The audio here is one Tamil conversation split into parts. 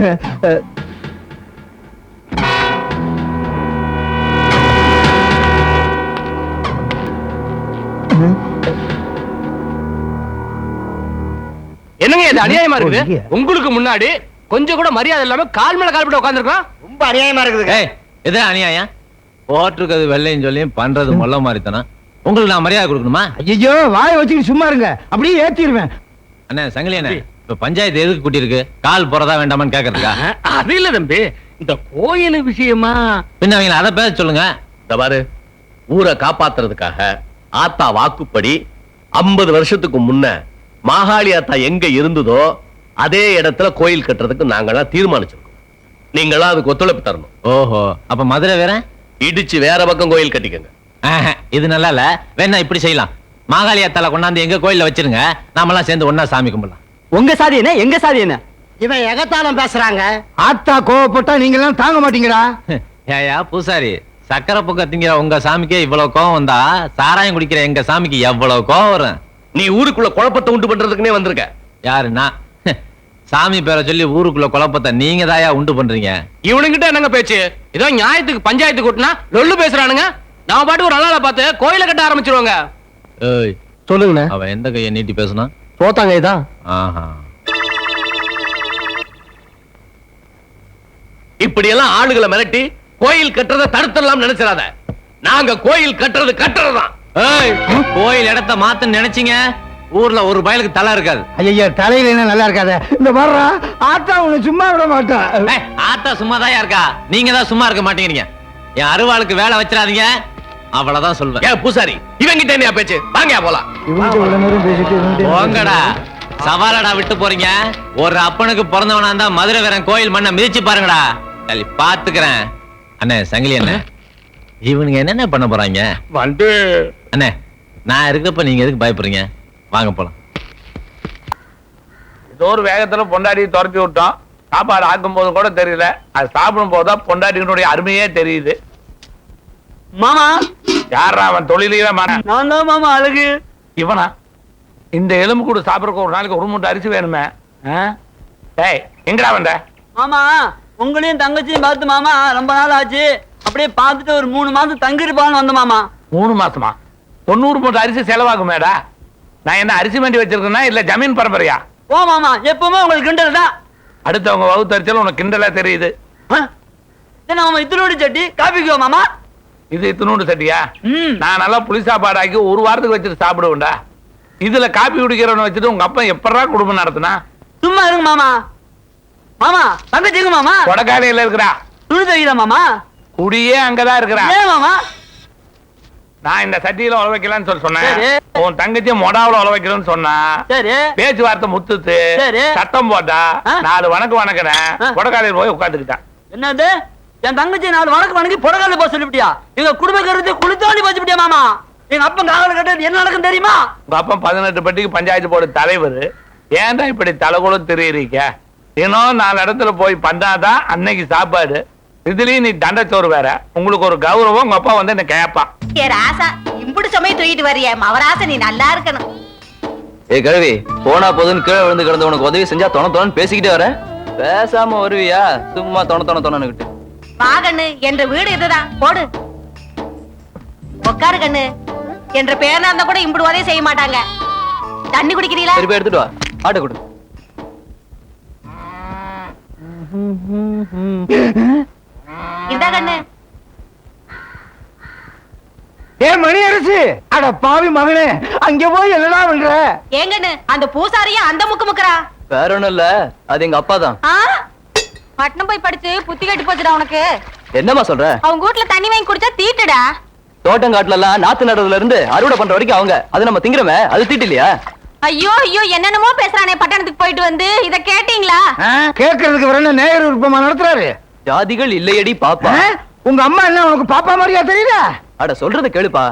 என்னங்க இது அநியாயமா இருக்குது? உங்களுக்கு முன்னாடி கொஞ்சம் கூட மரியாதை இல்லாம கால் மேல கால் போட்டு உட்கார்ந்திருக்கோம். ரொம்ப அநியாயமா இருக்குது. இது அநியாயம். போட்டுருக்கிறது வெள்ளைன்னு சொல்லி பண்றது மொல்ல மாதிரித்தானா? உங்களுக்கு நான் மரியாதை கொடுக்கணுமா? ஐயோ, வாயை வச்சுக்கிட்டு சும்மா இருங்க, அப்படியே ஏத்திடுவேன். அண்ணே சங்கிலி அண்ணே, இப்ப பஞ்சாயத்து எதுக்கு கூட்டி இருக்கு? கால் போறதா வேண்டாமான்னு கேக்குறதுக்கா? அது இல்ல தம்பி, இந்த கோயில் விஷயமா. பின்ன அவங்கள அதை பேச சொல்லுங்க. இந்த பாரு, ஊரை காப்பாத்துறதுக்காக ஆத்தா வாக்குப்படி 50 வருஷத்துக்கு முன்ன மாகாளி ஆத்தா எங்க இருந்ததோ அதே இடத்துல கோயில் கட்டுறதுக்கு நாங்களாம் தீர்மானிச்சிருக்கோம். நீங்களாம் அதுக்கு ஒத்துழைப்பு தரணும். ஓஹோ, அப்ப மதுரை வேற இடிச்சு வேற பக்கம் கோயில் கட்டிக்கங்க. இது நல்லா இல்ல. வேணா இப்படி செய்யலாம், மாகாளி ஆத்தால கொண்டாந்து எங்க கோயில்ல வச்சிருங்க, நாமெல்லாம் சேர்ந்து ஒன்னா சாமி கும்பிடலாம். உங்க சாதி என்ன, எங்க சாதி என்ன? இவன் எகத்தாலம் பேசுறாங்க. ஆத்தா கோவப்பட்டா நீங்க எல்லாம் தாங்க மாட்டீங்கடா. ஏயா பூசாரி, சக்கரை பொக்க திங்கிற உங்க சாமிக்கே இவ்வளவு கோவம் வந்தா சாராயம் குடிக்கிற எங்க சாமிக்கு எவ்வளவு கோவம் வரும்? நீ ஊருக்குள்ள குழப்பத்தை உண்டு பண்றதுக்குனே வந்திருக்க. யாருன்னா சாமி பேரை சொல்லி ஊருக்குள்ள குழப்பத்தை நீங்க தாயா உண்டு பண்றீங்க. இவனுங்கிட்ட என்னங்க பேச்சு? ஏதோ நியாயத்துக்கு பஞ்சாயத்து கூட்டினா லொல்லு பேசுறானுங்க. நான் பாட்டு ஒரு நாளால பார்த்து கோயில கட்ட ஆரம்பிச்சிருவாங்க. ஏய் சொல்லுங்க. அவன் எந்த கையை நீட்டி பேசுனா? சோத்தாங்க இதான். ஆஹா, இப்படி எல்லாம் ஆளுகளை மிரட்டி கோயில் கட்டுறதை தடுத்துடலாம் நினைச்சிடாத. நாங்க கோயில் கட்டுறது கட்டுறதுதான். ஏய், கோயில் இடத்த மாத்த நினைச்சீங்க, ஊர்ல ஒரு பயலுக்கு தலை இருக்காது. ஐயா, தலையில என்ன நல்லா இருக்காத. இந்த வர்றா ஆத்தா உன்னை சும்மா விட மாட்டா. ஆத்தா சும்மாதான் இருக்கா, நீங்க தான் சும்மா இருக்க மாட்டேங்கிறீங்க. என் அருவாளுக்கு வேலை வச்சிடாதீங்க, அவ்வளவுதான் சொல்லுவேன். ஏன் பூசாரி, இவங்கிட்ட என்ன பேச்சு? வாங்க போலாம். போங்கடா, சவாலடா விட்டு போறீங்க. ஒரு அப்பனுக்கு பிறந்தவனா இருந்தா மதுரை வீரன் கோயில் மண்ணை மிதிச்சு பாருங்கடா. சரி பாத்துக்கிறேன். அண்ணே சங்கிலி அண்ணே, இவனுங்க என்னென்ன பண்ண போறாங்க? வந்து அண்ணே, நான் இருக்கப்ப நீங்க எதுக்கு பயப்படுறீங்க? வாங்க போலாம். ஏதோ ஒரு வேகத்துல பொண்டாட்டி துரத்தி விட்டோம். சாப்பாடு ஆக்கும் போது கூட தெரியல, அது சாப்பிடும் போதுதான் பொண்டாட்டியினுடைய அருமையே தெரியுது. மாமா, யாரா அவன் தொழிலே மாற? நான் தான் மாமா அழகு. இவனா? இந்த எலும்பு கூட சாப்பிடறதுக்கு ஒரு நாளைக்கு ஒரு மூட்டை அரிசி வேணுமே. டேய், எங்கடா வந்த? மாமா, உங்களையும் தங்கச்சியும் பார்த்து மாமா ரொம்ப நாள் ஆச்சு. அப்படியே பார்த்துட்டு ஒரு 3 மாசம் தங்கிருப்பான்னு வந்த மாமா. 3 மாசமா? 90 மூட்டை அரிசி செலவாகுமேடா. நான் என்ன அரிசி மண்டி வச்சிருக்கேன்னா இல்ல ஜமீன் பரம்பரையா? ஓ மாமா, எப்பவுமே உங்களுக்கு கிண்டல் தான். அடுத்தவங்க வகுத்தரிச்சல் உனக்கு கிண்டலா தெரியுது. மாமா இத்தனோடு சட்டி காபிக்குவா மாமா? இது இத்தினூண்டு சட்டியா? நான் நல்லா புளி சாப்பாடு ஆக்கி ஒரு வாரத்துக்கு வச்சுட்டு சாப்பிடுவேன்டா. இதுல காப்பி குடிக்கிறவனை வச்சுட்டு உங்க அப்பா எப்படா குடும்பம் நடத்தினா? சும்மா இருங்க மாமா. மாமா தங்கச்சிங்க மாமா கொடக்காலையில இருக்கிறா. துணி தைக்கிறா மாமா. குடியே அங்கதான் இருக்கிறா. ஏன் மாமா? நான் இந்த சட்டியில உழ வைக்கலான்னு சொன்னேன். உன் தங்கச்சி மொடாவில உழ வைக்கலன்னு சொன்னா. சரி, பேச்சுவார்த்தை முத்துத்து சத்தம் போட்டா 4 வணக்கம் வணக்கிறேன். கொடக்காலையில் போய் உட்காந்துக்கிட்டான். என்னது? என் தங்கச்சி 4 வணக்கம் வணங்கி பொடகால போக சொல்லிவிட்டியா? எங்க குடும்ப கருத்து குளித்தாண்டி போச்சுட்டியா மாமா? எங்க அப்பன் காவல் கட்ட என்ன நடக்கும் தெரியுமா? உங்க அப்பன் 18 பட்டிக்கு பஞ்சாயத்து போர்டு தலைவர். ஏன்டா இப்படி தலைகுலம் தெரியுறீங்க? இன்னும் 4 இடத்துல போய் பண்ணாதான் அன்னைக்கு சாப்பாடு. இதுலயும் நீ தண்டச்சோறு வேற. உங்களுக்கு ஒரு கௌரவம். உங்க அப்பா வந்து என்ன கேட்பான். ராசா இம்புடு சுமையை தூக்கிட்டு வரிய மவராசா, நீ நல்லா இருக்கணும். ஏ கழுவி, போனா போதுன்னு கீழே விழுந்து கிடந்த உனக்கு உதவி செஞ்சா தொண பேசிக்கிட்டே வர. பேசாம வருவியா? சும்மா தொண வா கண்ணு, என்ற வீடு இதுதான். போடு உட்காரு கண்ணு. என்ற பேரனா இருந்தா கூட இம்புடு உதவி செய்ய மாட்டாங்க. தண்ணி குடிக்கிறீங்களா? திருப்பி எடுத்துட்டு வா. ஆட்டை கொடு. இந்த கண்ணு. ஏ மணி அரசு, அட பாவி மகனே, அங்க போய் என்னடா பண்ற? ஏங்கண்ணு, அந்த பூசாரிய அந்த முக்கு முக்குறா. வேற ஒண்ணும் இல்ல, அது எங்க அப்பா தான். பட்டணம் போய் படிச்சு புத்தி கட்டு போச்சுடா உனக்கு. என்னமா சொல்ற? அவங்க வீட்டுல தண்ணி வாங்கி குடிச்சா தீட்டுடா. தோட்டங்காட்டுல எல்லாம் நாத்து நடுறதுல இருந்து அறுவடை பண்ற வரைக்கும் அவங்க. அது நம்ம திங்கிறமே, அது தீட்டு இல்லையா? ஐயோ ஐயோ, என்னென்னமோ பேசுறானே. பட்டணத்துக்கு போயிட்டு வந்து இத கேட்டீங்களா? கேட்கறதுக்கு வர நேயர் விருப்பமா நடத்துறாரு. ஜாதிகள் இல்லையடி பாப்பா. உங்க அம்மா என்ன உனக்கு பாப்பா மாதிரியா தெரியல? அட சொல்றத கேளுப்பா.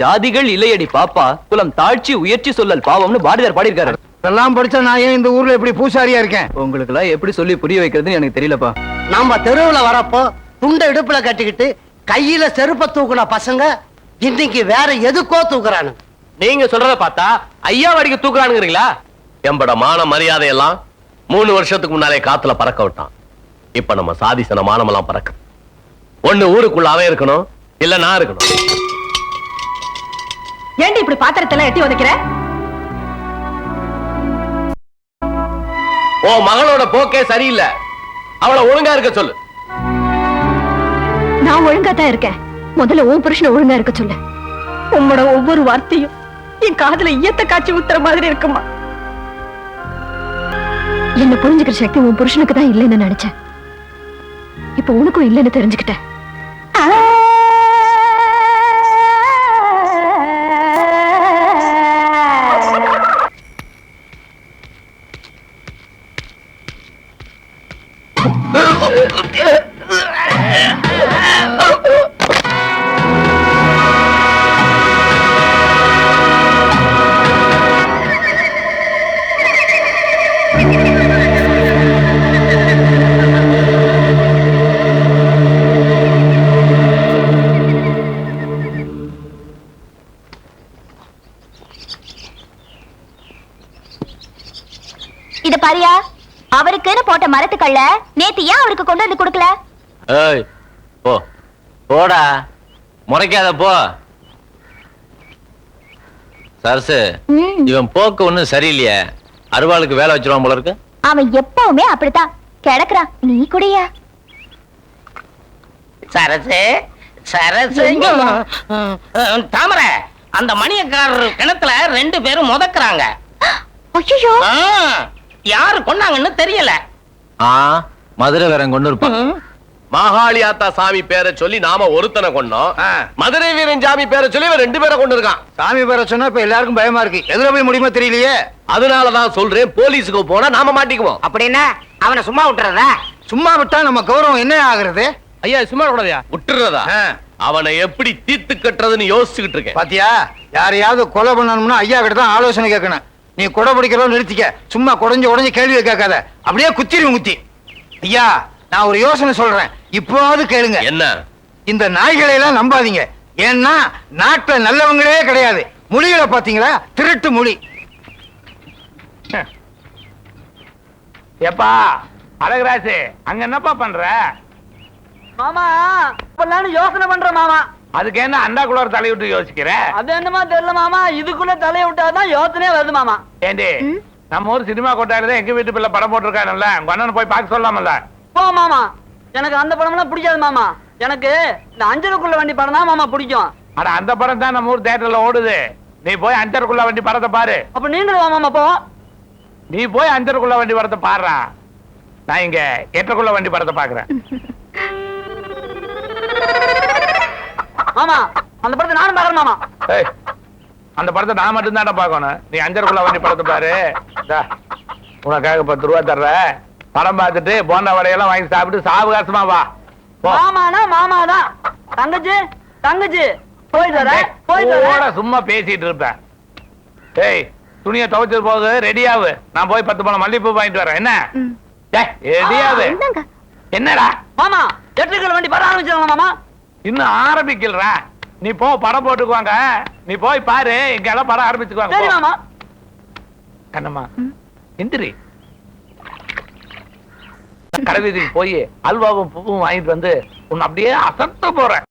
ஜாதிகள் இல்லையடி பாப்பா, குலம் தாழ்ச்சி உயர்ச்சி சொல்லல் பாவம்னு பாரதியார் பாடியிருக்காரு. எல்லாம் படிச்சா நான் ஏன் இந்த ஊர்ல எப்படி பூசாரியா இருக்கேன்? உங்களுக்கு எல்லாம் எப்படி சொல்லி புரிய வைக்கிறதுன்னு எனக்கு தெரியலப்பா. நாம தெருவுல வரப்போ துண்டை இடுப்புல கட்டிக்கிட்டு கையில செருப்ப தூக்குன பசங்க இன்னைக்கு வேற எதுக்கோ தூக்குறானு. நீங்க சொல்றத பார்த்தா ஐயா வடிக்கு தூக்குறானுங்கிறீங்களா? எம்பட மான மரியாதை எல்லாம் 3 வருஷத்துக்கு முன்னாலே காத்துல பறக்க விட்டான். இப்ப நம்ம சாதிசன மானமெல்லாம் பறக்கு. ஒண்ணு ஊருக்குள்ள அவன் இருக்கணும், இல்ல நான் இருக்கணும். ஏண்டி இப்படி பாத்திரத்தெல்லாம் எட்டி உதைக்கிற? ஓ மகளோட போக்கே சரியில்லை, அவளை ஒழுங்கா இருக்க சொல்லு. நான் ஒழுங்கா தான் இருக்கேன். முதல்ல உன் புருஷனை ஒழுங்கா இருக்க சொல்லு. உன்னோட ஒவ்வொரு வார்த்தையும் என் காதுல ஈயத்த காய்ச்சி ஊத்துற மாதிரி இருக்குமா? என்ன புரிஞ்சுக்கிற சக்தி உன் புருஷனுக்கு தான் இல்லைன்னு நினைச்சேன். இப்ப உனக்கும் இல்லைன்னு தெரிஞ்சுக்கிட்டேன். இத பாரியா, அவருக்குன்னு போட்ட மரத்துக்கல்ல நேத்து ஏன் அவருக்கு கொண்டு வந்து கொடுக்கல? ஏய் போ, போடா, முறைக்காத போ. சரசு, இவன் போக்கு ஒண்ணும் சரியில்லையே. அருவாளுக்கு வேலை வச்சிருவான் போல இருக்கு. அவன் எப்பவுமே அப்படித்தான் கிடக்குறான். நீ கூடயா? சரசு சரசு தாமரை, அந்த மணியக்காரர் கிணத்துல 2 பேரும் முதக்குறாங்க. ஐயோ, யாரு கொண்டாங்கன்னு தெரியல. மதுரை வேற கொண்டு இருப்பான். மாகாளியாத்தா சாமி பேரை சொல்லி நாம ஒருத்தனை கொண்டோம், மதுரை வீரன் சாமி பேரை சொல்லி இவன் 2 பேரை கொண்டு இருக்கான். சாமி பேரை சொன்னா இப்ப எல்லாருக்கும் பயமா இருக்கு. எதுல போய் முடியுமா தெரியலையே. அதனாலதான் சொல்றேன், போலீஸுக்கு போனா நாம மாட்டிக்குவோம். அப்படின்னா அவனை சும்மா விட்டுறதா? சும்மா விட்டா நம்ம கௌரவம் என்ன ஆகுறது? ஐயா சும்மா கூடாதயா? விட்டுறதா? அவனை எப்படி தீர்த்து கட்டுறதுன்னு யோசிச்சுக்கிட்டு இருக்கேன். பாத்தியா, யாரையாவது கொலை பண்ணணும்னா ஐயா கிட்ட தான் ஆலோசனை கேட்கணும். நீ கொடை பிடிக்கிறோம் நிறுத்திக்க. சும்மா குடஞ்சு கேள்வி கேட்காத, அப்படியே குத்திரும் குத்தி. ஐயா, நான் ஒரு யோசனை சொல்றேன், இப்போவாவது கேளுங்க. என்ன? இந்த நாய்களை எல்லாம் நம்பாதீங்க. ஏன்னா நாட்டுல நல்லவங்களே கிடையாது. மொழிகளை பாத்தீங்களா, திருட்டு மொழி. எப்பா அழகராசு, அங்க என்னப்பா பண்ற? மாமா இப்பெல்லாம் யோசனை பண்ற மாமா. அதுக்கு என்ன அண்டாக்குள்ள தலைவிட்டு யோசிக்கிற? அது என்னமா தெரியல மாமா, இதுக்குள்ள தலையை விட்டாதான் யோசனையே வருது மாமா. ஏண்டி, நம்ம ஊர் சினிமா கொட்டாயில எங்க வீட்டு பிள்ளை படம் போட்டிருக்கானுல்ல, உங்க அண்ணன் போய் பார்க்க சொல்லாமல்ல? போ மாமா, எனக்கு அந்த படம்லாம் பிடிக்காது மாமா. எனக்கு இந்த அஞ்சலுக்குள்ள வண்டி படம் தான் மாமா பிடிக்கும். அட அந்த படம் தான் நம்ம ஊர் தியேட்டர்ல ஓடுது. நீ போய் அஞ்சருக்குள்ள வண்டி படத்தை பாரு. அப்ப நீங்களும் வா மாமா. போ, நீ போய் அஞ்சருக்குள்ள வண்டி படத்தை பாடுறா, நான் இங்க எட்டக்குள்ள வண்டி படத்தை பாக்குறேன். மாமா அந்த படத்தை நானும் பாக்குறேன் மாமா. ஏய், அந்த படத்தை நான் மட்டும் தான் பாக்கணும். நீ அஞ்சருக்குள்ள வண்டி படத்தை பாரு. உனக்காக 10 ரூபா தர்ற, படம் பார்த்துட்டு போண்டா வடையெல்லாம் வாங்கி சாப்பிட்டு சாவகாசமா வா. மாமானா மாமாதான். தங்கச்சி தங்கச்சி போயிட்டு வர சும்மா பேசிட்டு இருப்பேன். ஏய், துணியை துவைச்சது போகுது, ரெடியாவு. நான் போய் 10 பழம் மல்லிகைப்பூ வாங்கிட்டு வரேன். என்ன ரெடியாவு? என்னடா மாமா, எட்டுக்குள்ள வண்டி படம் ஆரம்பிச்சாங்க மாமா. இன்னும் ஆரம்பிக்கலடா. நீ போ, படம் போட்டுக்குவாங்க. நீ போய் பாரு, இங்க எல்லாம் படம் ஆரம்பிச்சுக்குவாங்க. சரி மாமா. கண்ணம்மா எந்திரி. கடைவீதிக்கு போய் அல்வாவும் பூவும் வாங்கிட்டு வந்து உன்னை அப்படியே அசத்த போறேன்.